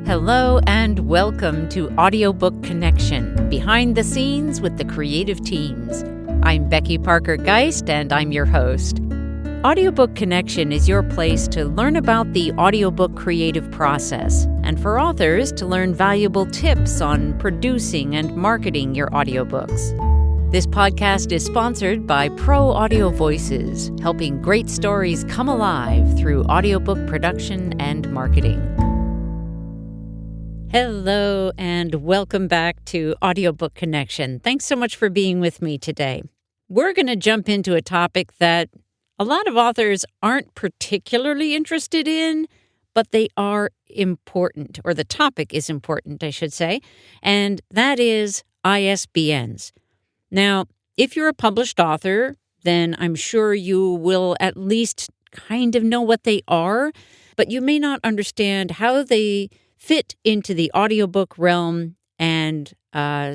Hello and welcome to Audiobook Connection, behind the scenes with the creative teams. I'm Becky Parker Geist and I'm your host. Audiobook Connection is your place to learn about the audiobook creative process and for authors to learn valuable tips on producing and marketing your audiobooks. This podcast is sponsored by Pro Audio Voices, helping great stories come alive through audiobook production and marketing. Hello and welcome back to Audiobook Connection. Thanks so much for being with me today. We're going to jump into a topic that a lot of authors aren't particularly interested in, but they are important, or the topic is important, I should say, and that is ISBNs. Now, if you're a published author, then I'm sure you will at least kind of know what they are, but you may not understand how they fit into the audiobook realm and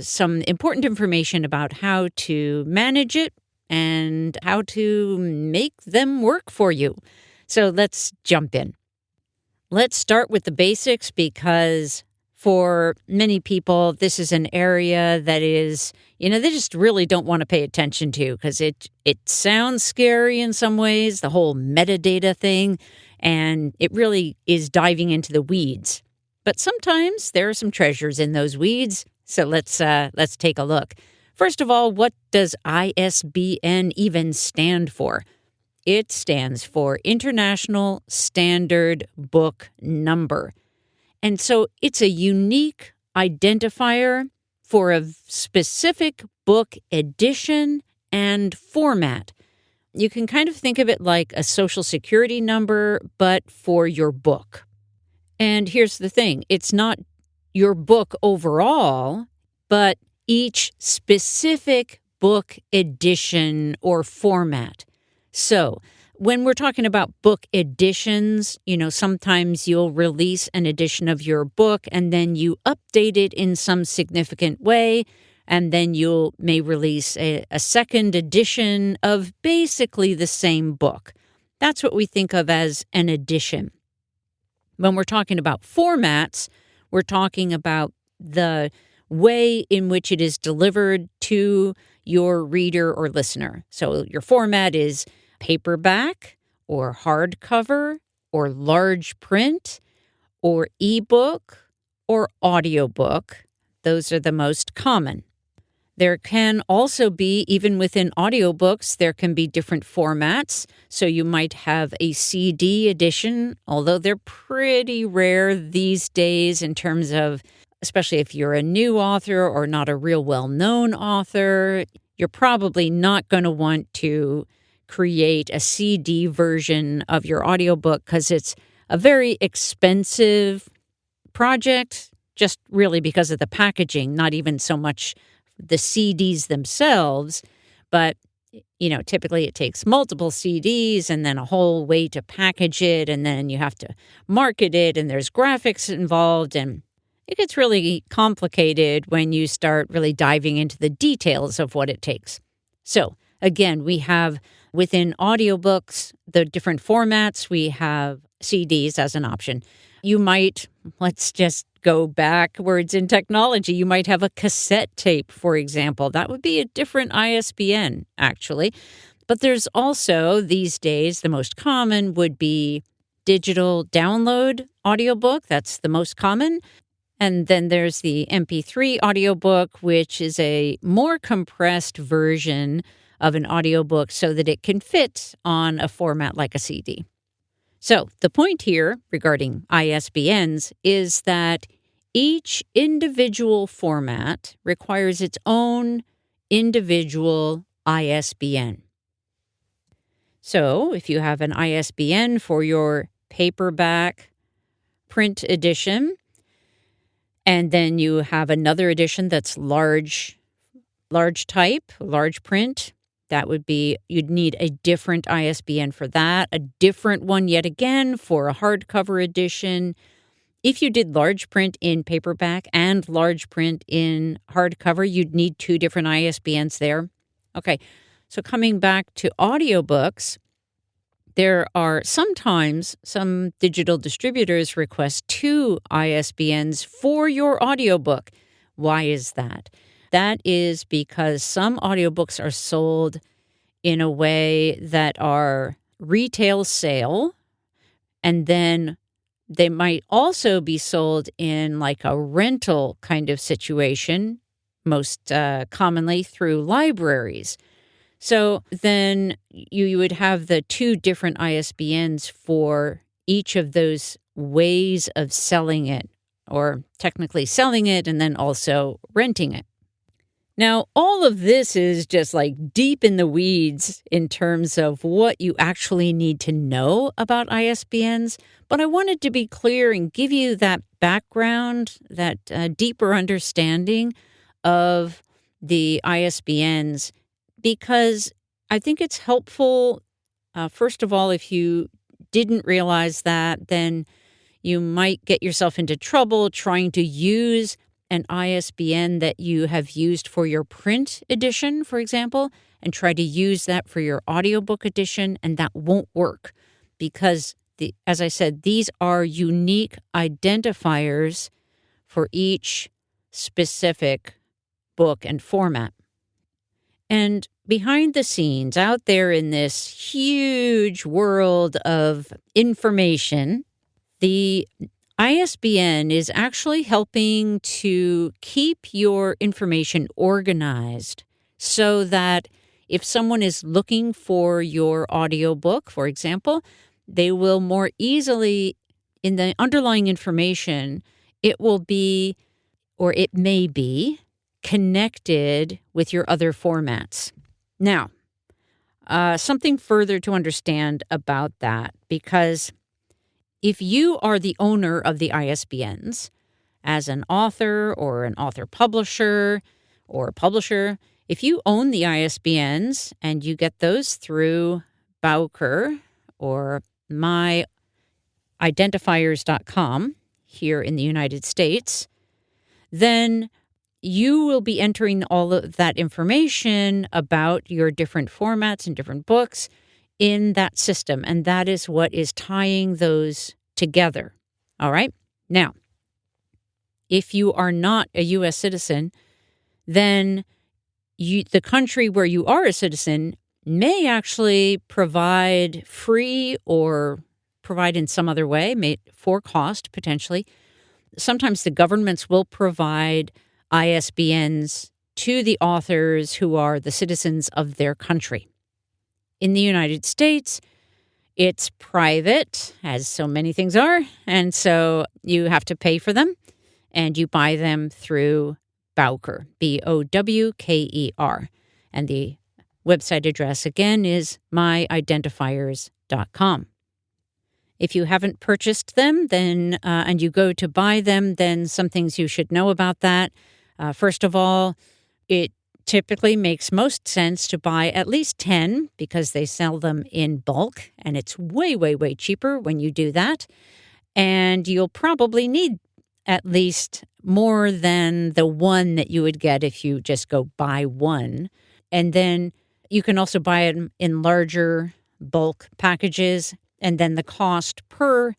some important information about how to manage it and how to make them work for you. So let's jump in. Let's start with the basics because for many people, this is an area that is, they just really don't want to pay attention to because it sounds scary in some ways, the whole metadata thing, and it really is diving into the weeds. But sometimes there are some treasures in those weeds, so let's take a look. First of all, what does ISBN even stand for? It stands for International Standard Book Number. And so it's a unique identifier for a specific book edition and format. You can kind of think of it like a social security number, but for your book. And here's the thing, it's not your book overall, but each specific book edition or format. So when we're talking about book editions, sometimes you'll release an edition of your book and then you update it in some significant way, and then you may release a second edition of basically the same book. That's what we think of as an edition. When we're talking about formats, we're talking about the way in which it is delivered to your reader or listener. So your format is paperback or hardcover or large print or ebook or audiobook. Those are the most common. There can also be, even within audiobooks, there can be different formats. So you might have a CD edition, although they're pretty rare these days in terms of, especially if you're a new author or not a real well-known author, you're probably not going to want to create a CD version of your audiobook because it's a very expensive project, just really because of the packaging, not even so much the CDs themselves, but typically it takes multiple CDs and then a whole way to package it, and then you have to market it, and there's graphics involved, and it gets really complicated when you start really diving into the details of what it takes. So again, we have within audiobooks the different formats. We have CDs as an option. You might, let's just go backwards in technology. You might have a cassette tape, for example. That would be a different ISBN, actually. But there's also, these days, the most common would be digital download audiobook. That's the most common. And then there's the MP3 audiobook, which is a more compressed version of an audiobook so that it can fit on a format like a CD. So the point here regarding ISBNs is that each individual format requires its own individual ISBN. So if you have an ISBN for your paperback print edition, and then you have another edition that's large type, large print, that would be, you'd need a different ISBN for that, a different one yet again for a hardcover edition. If you did large print in paperback and large print in hardcover, you'd need two different ISBNs there. Okay, so coming back to audiobooks, There are sometimes some digital distributors request 2 ISBNs for your audiobook. Why is that? That is because some audiobooks are sold in a way that are retail sale, and then they might also be sold in like a rental kind of situation, most commonly through libraries. So then you would have the 2 different ISBNs for each of those ways of selling it, or technically selling it and then also renting it. Now, all of this is just like deep in the weeds in terms of what you actually need to know about ISBNs, but I wanted to be clear and give you that background, that deeper understanding of the ISBNs, because I think it's helpful. First of all, if you didn't realize that, then you might get yourself into trouble trying to use an ISBN that you have used for your print edition, for example, and try to use that for your audiobook edition, and that won't work because, as I said, these are unique identifiers for each specific book and format. And behind the scenes, out there in this huge world of information, the ISBN is actually helping to keep your information organized so that if someone is looking for your audiobook, for example, they will more easily, in the underlying information, it will be, or it may be, connected with your other formats. Now, something further to understand about that, because if you are the owner of the ISBNs as an author or an author publisher or publisher, if you own the ISBNs and you get those through Bowker or myidentifiers.com here in the United States, then you will be entering all of that information about your different formats and different books in that system, and that is what is tying those together. All right? Now, if you are not a U.S. citizen, then the country where you are a citizen may actually provide free or provide in some other way, for cost potentially. Sometimes the governments will provide ISBNs to the authors who are the citizens of their country. In the United States, it's private, as so many things are, and so you have to pay for them, and you buy them through Bowker, Bowker, and the website address again is myidentifiers.com. If you haven't purchased them, then and you go to buy them, then some things you should know about that. First of all, it typically makes most sense to buy at least 10 because they sell them in bulk, and it's way, way, way cheaper when you do that. And you'll probably need at least more than the one that you would get if you just go buy one. And then you can also buy it in larger bulk packages, and then the cost per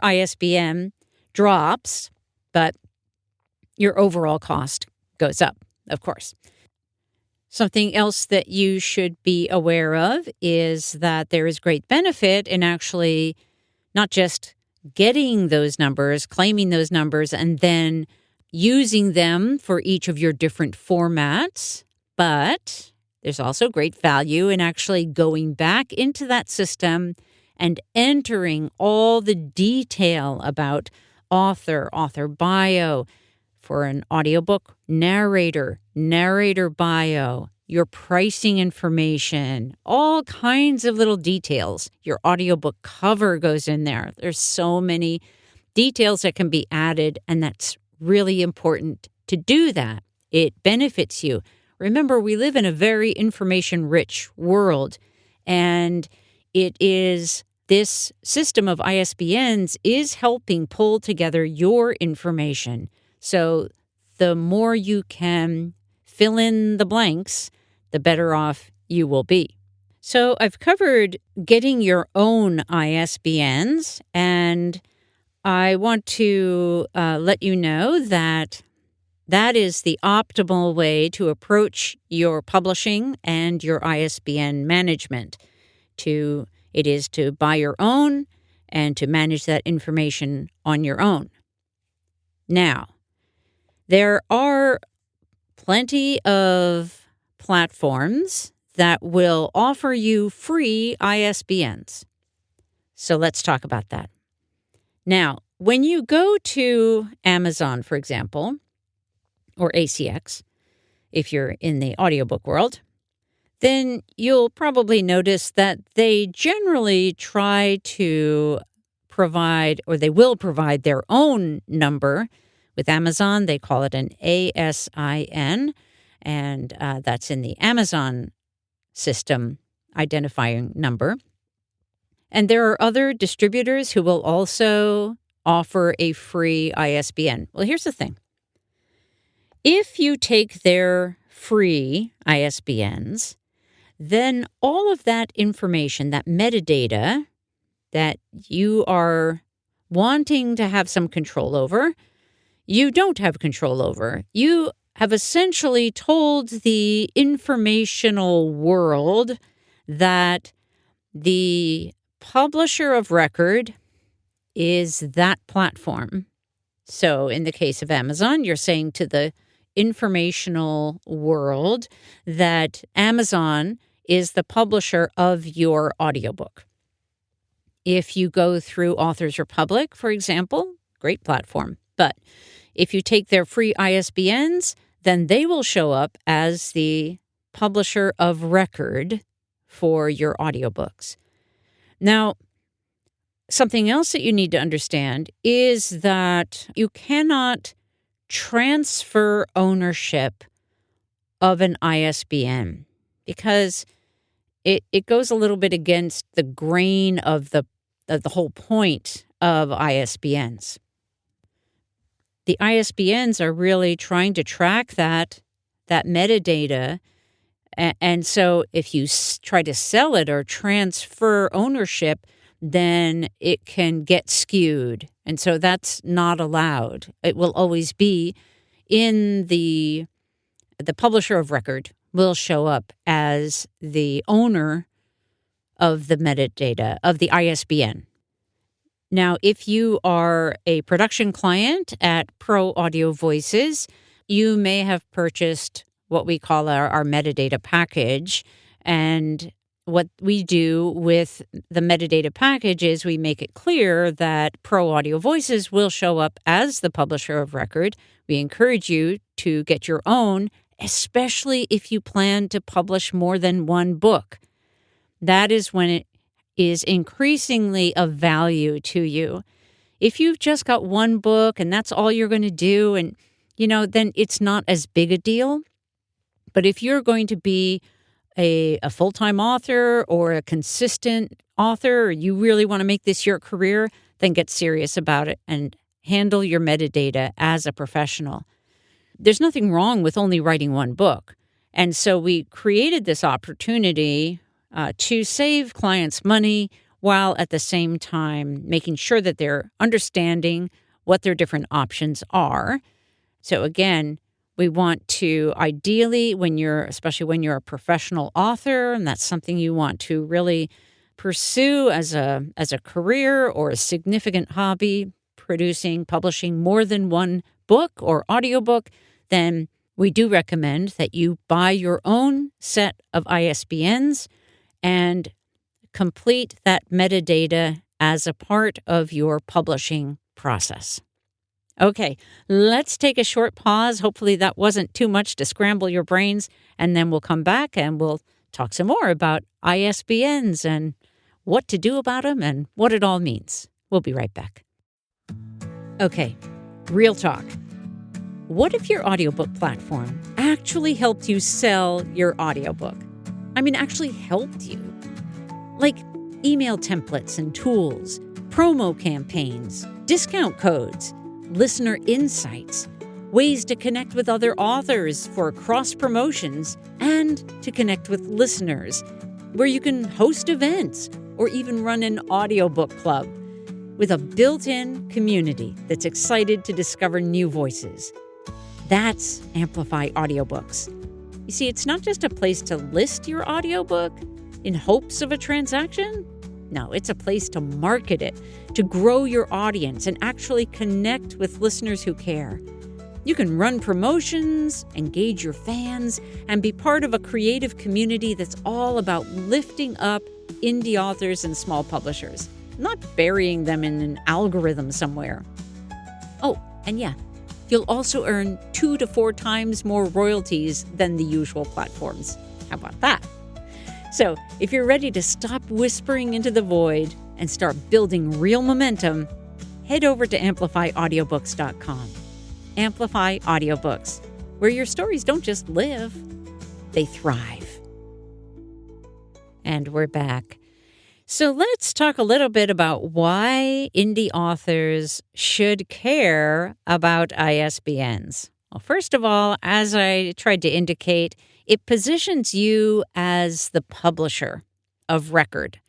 ISBN drops, but your overall cost goes up, of course. Something else that you should be aware of is that there is great benefit in actually not just getting those numbers, claiming those numbers, and then using them for each of your different formats, but there's also great value in actually going back into that system and entering all the detail about author bio, for an audiobook, narrator bio, your pricing information, all kinds of little details. Your audiobook cover goes in there. There's so many details that can be added, and that's really important to do that. It benefits you. Remember, we live in a very information-rich world, and it is this system of ISBNs is helping pull together your information. So the more you can fill in the blanks, the better off you will be. So I've covered getting your own ISBNs, and I want to let you know that that is the optimal way to approach your publishing and your ISBN management. It is to buy your own and to manage that information on your own. Now, there are plenty of platforms that will offer you free ISBNs. So let's talk about that. Now, when you go to Amazon, for example, or ACX, if you're in the audiobook world, then you'll probably notice that they generally try to provide, or they will provide their own number. With Amazon, they call it an ASIN, and that's in the Amazon system identifying number. And there are other distributors who will also offer a free ISBN. Well, here's the thing. If you take their free ISBNs, then all of that information, that metadata that you are wanting to have some control over, you don't have control over. You have essentially told the informational world that the publisher of record is that platform. So in the case of Amazon, you're saying to the informational world that Amazon is the publisher of your audiobook. If you go through Authors Republic, for example, great platform. But if you take their free ISBNs, then they will show up as the publisher of record for your audiobooks. Now, something else that you need to understand is that you cannot transfer ownership of an ISBN because it goes a little bit against the grain of the whole point of ISBNs. The ISBNs are really trying to track that metadata, and so if you try to sell it or transfer ownership, then it can get skewed. And so that's not allowed. It will always be in the publisher of record will show up as the owner of the metadata of the ISBN. Now, if you are a production client at Pro Audio Voices, you may have purchased what we call our metadata package. And what we do with the metadata package is we make it clear that Pro Audio Voices will show up as the publisher of record. We encourage you to get your own, especially if you plan to publish more than one book. That is when it is increasingly of value to you. If you've just got one book and that's all you're going to do, and then it's not as big a deal. But if you're going to be a full-time author or a consistent author, or you really want to make this your career, then get serious about it and handle your metadata as a professional. There's nothing wrong with only writing one book. And so we created this opportunity to save clients money while at the same time making sure that they're understanding what their different options are. So again, we want to ideally, especially when you're a professional author, and that's something you want to really pursue as a career or a significant hobby, publishing more than one book or audiobook, then we do recommend that you buy your own set of ISBNs and complete that metadata as a part of your publishing process. Okay, let's take a short pause. Hopefully that wasn't too much to scramble your brains, and then we'll come back and we'll talk some more about ISBNs and what to do about them and what it all means. We'll be right back. Okay, real talk. What if your audiobook platform actually helped you sell your audiobook? Actually helped you. Like email templates and tools, promo campaigns, discount codes, listener insights, ways to connect with other authors for cross promotions, and to connect with listeners. where you can host events or even run an audiobook club with a built-in community that's excited to discover new voices. That's AMPlify Audiobooks. You see, it's not just a place to list your audiobook in hopes of a transaction. No, it's a place to market it, to grow your audience and actually connect with listeners who care. You can run promotions, engage your fans, and be part of a creative community that's all about lifting up indie authors and small publishers, not burying them in an algorithm somewhere. Oh, and yeah, you'll also earn 2 to 4 times more royalties than the usual platforms. How about that? So, if you're ready to stop whispering into the void and start building real momentum, head over to AMPlifyAudiobooks.com. AMPlify Audiobooks, where your stories don't just live, they thrive. And we're back. So let's talk a little bit about why indie authors should care about ISBNs. Well, first of all, as I tried to indicate, it positions you as the publisher of record,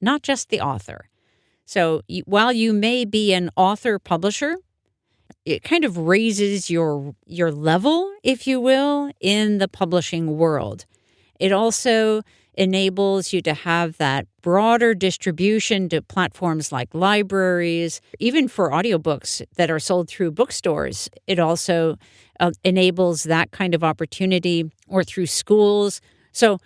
not just the author. So while you may be an author-publisher, it kind of raises your level, if you will, in the publishing world. It also enables you to have that broader distribution to platforms like libraries, even for audiobooks that are sold through bookstores. It also enables that kind of opportunity, or through schools. So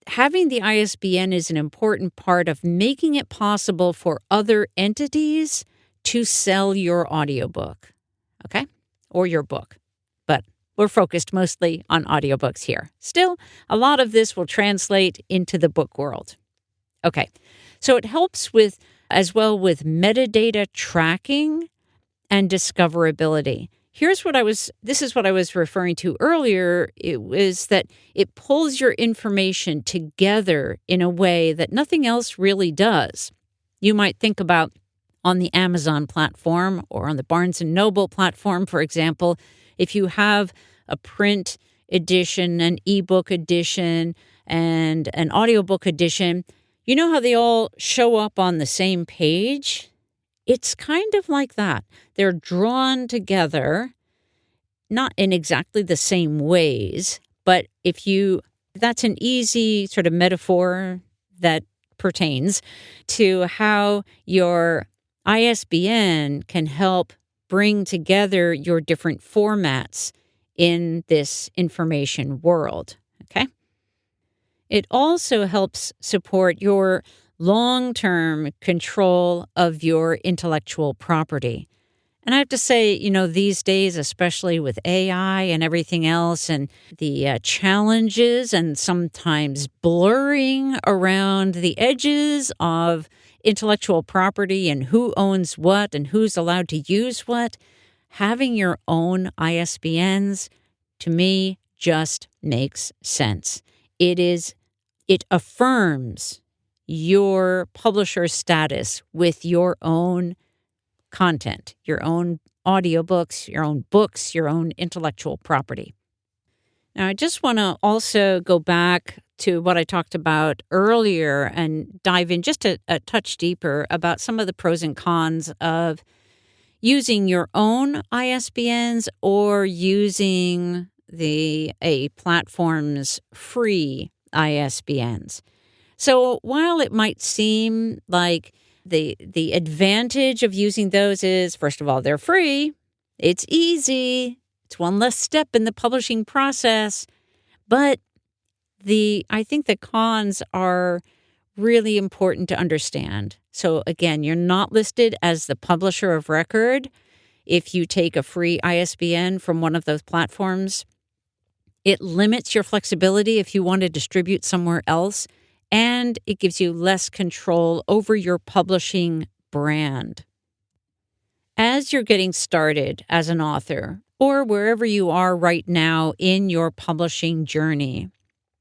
having the ISBN is an important part of making it possible for other entities to sell your audiobook, okay? Or your book. But we're focused mostly on audiobooks here. Still, a lot of this will translate into the book world. Okay, so it helps as well with metadata tracking and discoverability. This is what I was referring to earlier. It was that it pulls your information together in a way that nothing else really does. You might think about on the Amazon platform or on the Barnes & Noble platform, for example, if you have a print edition, an ebook edition, and an audiobook edition, you know how they all show up on the same page? It's kind of like that. They're drawn together, not in exactly the same ways, but that's an easy sort of metaphor that pertains to how your ISBN can help bring together your different formats in this information world, okay? It also helps support your long-term control of your intellectual property. And I have to say, these days, especially with AI and everything else, and the challenges and sometimes blurring around the edges of intellectual property and who owns what and who's allowed to use what, having your own ISBNs, to me, just makes sense. It affirms your publisher status with your own content, your own audiobooks, your own books, your own intellectual property. Now, I just want to also go back to what I talked about earlier and dive in just a touch deeper about some of the pros and cons of using your own ISBNs or using a platform's free ISBNs. So while it might seem like the advantage of using those is, first of all, they're free, it's easy, it's one less step in the publishing process, but I think the cons are really important to understand. So again, you're not listed as the publisher of record if you take a free ISBN from one of those platforms. It limits your flexibility if you want to distribute somewhere else, and it gives you less control over your publishing brand. As you're getting started as an author, or wherever you are right now in your publishing journey,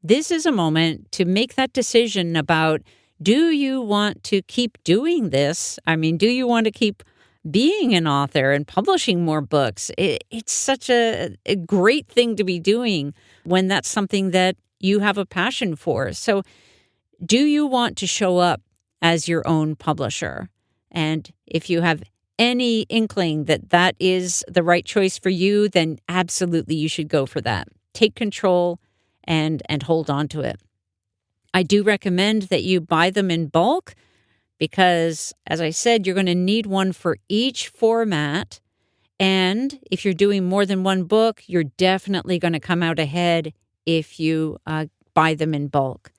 this is a moment to make that decision about, do you want to keep doing this? I mean, do you want to keep being an author and publishing more books? It's such a great thing to be doing when that's something that you have a passion for. So do you want to show up as your own publisher? And if you have any inkling that that is the right choice for you, then absolutely you should go for that. Take control and hold on to it. I do recommend that you buy them in bulk because, as I said, you're going to need one for each format. And if you're doing more than one book, you're definitely going to come out ahead if you buy them in bulk.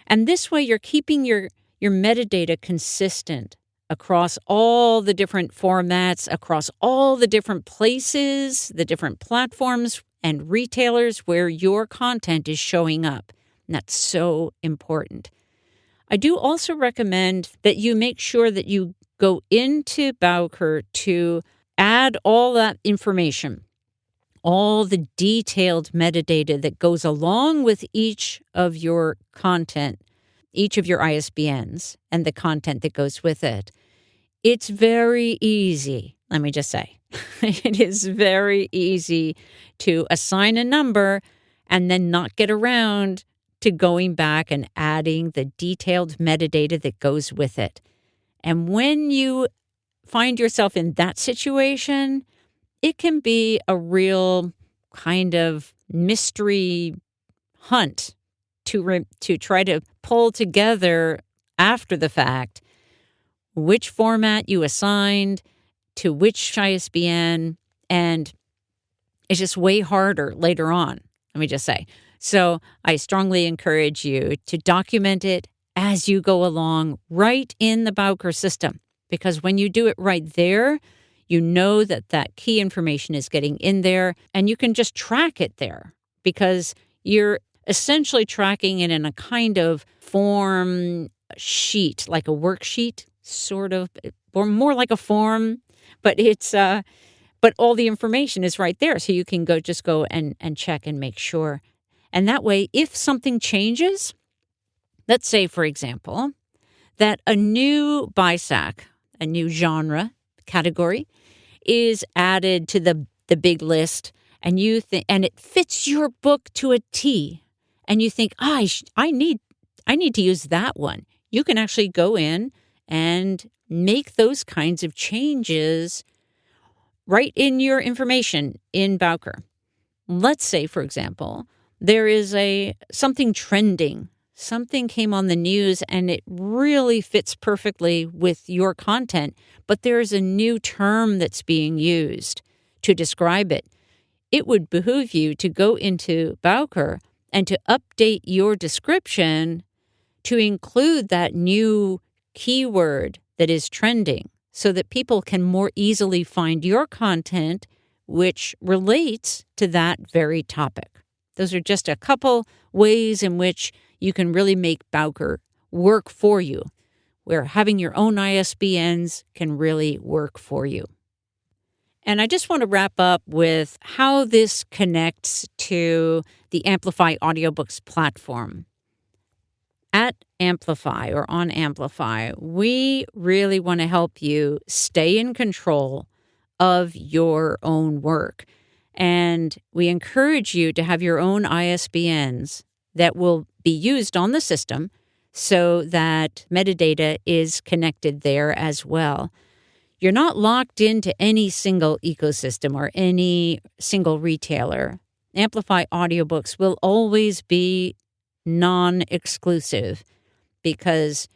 And this way, you're keeping your metadata consistent across all the different formats, across all the different places, the different platforms and retailers where your content is showing up. And that's so important. I do also recommend that you make sure that you go into Bowker to add all that information, all the detailed metadata that goes along with each of your content, each of your ISBNs, and the content that goes with it. It's very easy, let me just say. It is very easy to assign a number and then not get around to going back and adding the detailed metadata that goes with it. And when you find yourself in that situation, it can be a real kind of mystery hunt to try to pull together after the fact which format you assigned to which ISBN, and it's just way harder later on, let me just say. So I strongly encourage you to document it as you go along right in the Bowker system, because when you do it right there, you know that that key information is getting in there and you can just track it there because you're essentially tracking it in a kind of form sheet, like a worksheet, sort of, or more like a form, but it's but all the information is right there, so you can go and check and make sure. And that way, if something changes, let's say, for example, that a new BISAC, a new genre category, is added to the big list, and you think, and it fits your book to a T, and you think, I need to use that one. You can actually go in and make those kinds of changes right in your information in Bowker. Let's say, for example, there is something trending. Something came on the news and it really fits perfectly with your content, but there's a new term that's being used to describe it. It would behoove you to go into Bowker and to update your description to include that new keyword that is trending so that people can more easily find your content which relates to that very topic. Those are just a couple ways in which you can really make Bowker work for you, where having your own ISBNs can really work for you. And I just want to wrap up with how this connects to the AMPlify Audiobooks platform. At AMPlify or on AMPlify, we really want to help you stay in control of your own work. And we encourage you to have your own ISBNs that will be used on the system so that metadata is connected there as well. You're not locked into any single ecosystem or any single retailer. AMPlify Audiobooks will always be non-exclusive because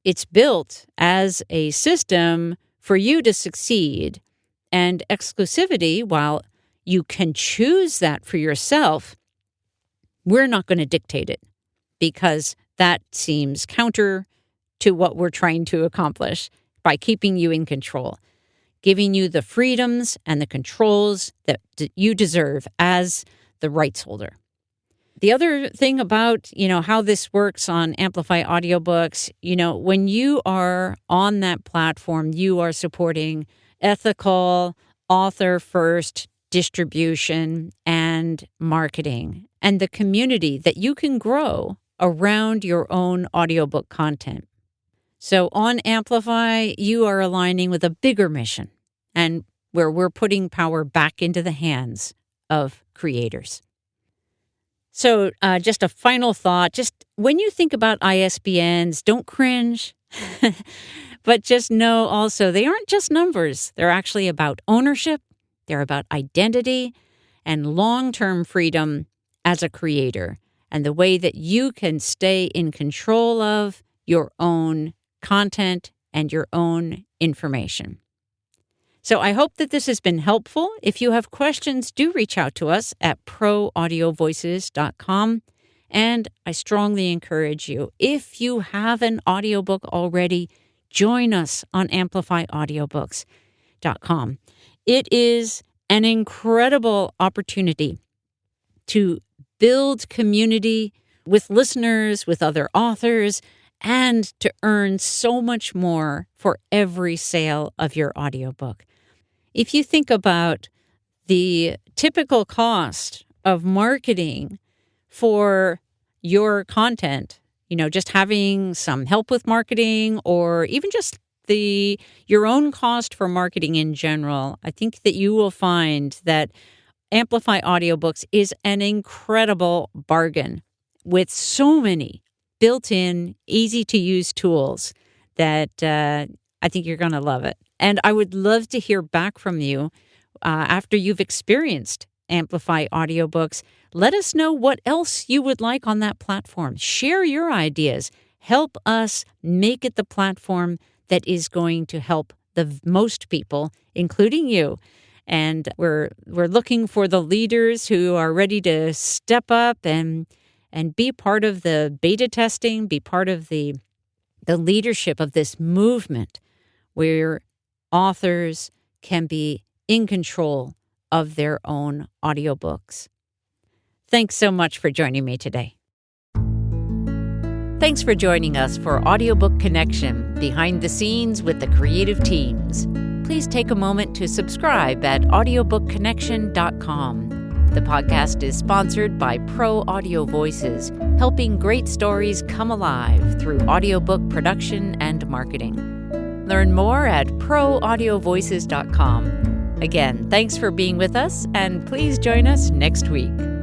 it's built as a system for you to succeed. And exclusivity, while you can choose that for yourself, we're not going to dictate it because that seems counter to what we're trying to accomplish by keeping you in control, giving you the freedoms and the controls that you deserve as the rights holder. The other thing about, how this works on AMPlify Audiobooks, when you are on that platform, you are supporting ethical, author-first distribution and marketing, and the community that you can grow around your own audiobook content. So on AMPlify, you are aligning with a bigger mission, and where we're putting power back into the hands of creators. So just a final thought, just when you think about ISBNs, don't cringe, but just know also they aren't just numbers. They're actually about ownership. They're about identity and long-term freedom as a creator and the way that you can stay in control of your own content and your own information. So I hope that this has been helpful. If you have questions, do reach out to us at proaudiovoices.com. And I strongly encourage you, if you have an audiobook already, join us on AMPlify Audiobooks.com. It is an incredible opportunity to build community with listeners, with other authors, and to earn so much more for every sale of your audiobook. If you think about the typical cost of marketing for your content, just having some help with marketing or even just your own cost for marketing in general, I think that you will find that AMPlify Audiobooks is an incredible bargain with so many built-in, easy-to-use tools that I think you're going to love it. And I would love to hear back from you after you've experienced AMPlify Audiobooks. Let us know what else you would like on that platform. Share your ideas. Help us make it the platform that is going to help the most people, including you. And we're looking for the leaders who are ready to step up and be part of the beta testing, be part of the leadership of this movement where authors can be in control of their own audiobooks. Thanks so much for joining me today. Thanks for joining us for Audiobook Connection, behind the scenes with the creative teams. Please take a moment to subscribe at audiobookconnection.com. The podcast is sponsored by Pro Audio Voices, helping great stories come alive through audiobook production and marketing. Learn more at proaudiovoices.com. Again, thanks for being with us, and please join us next week.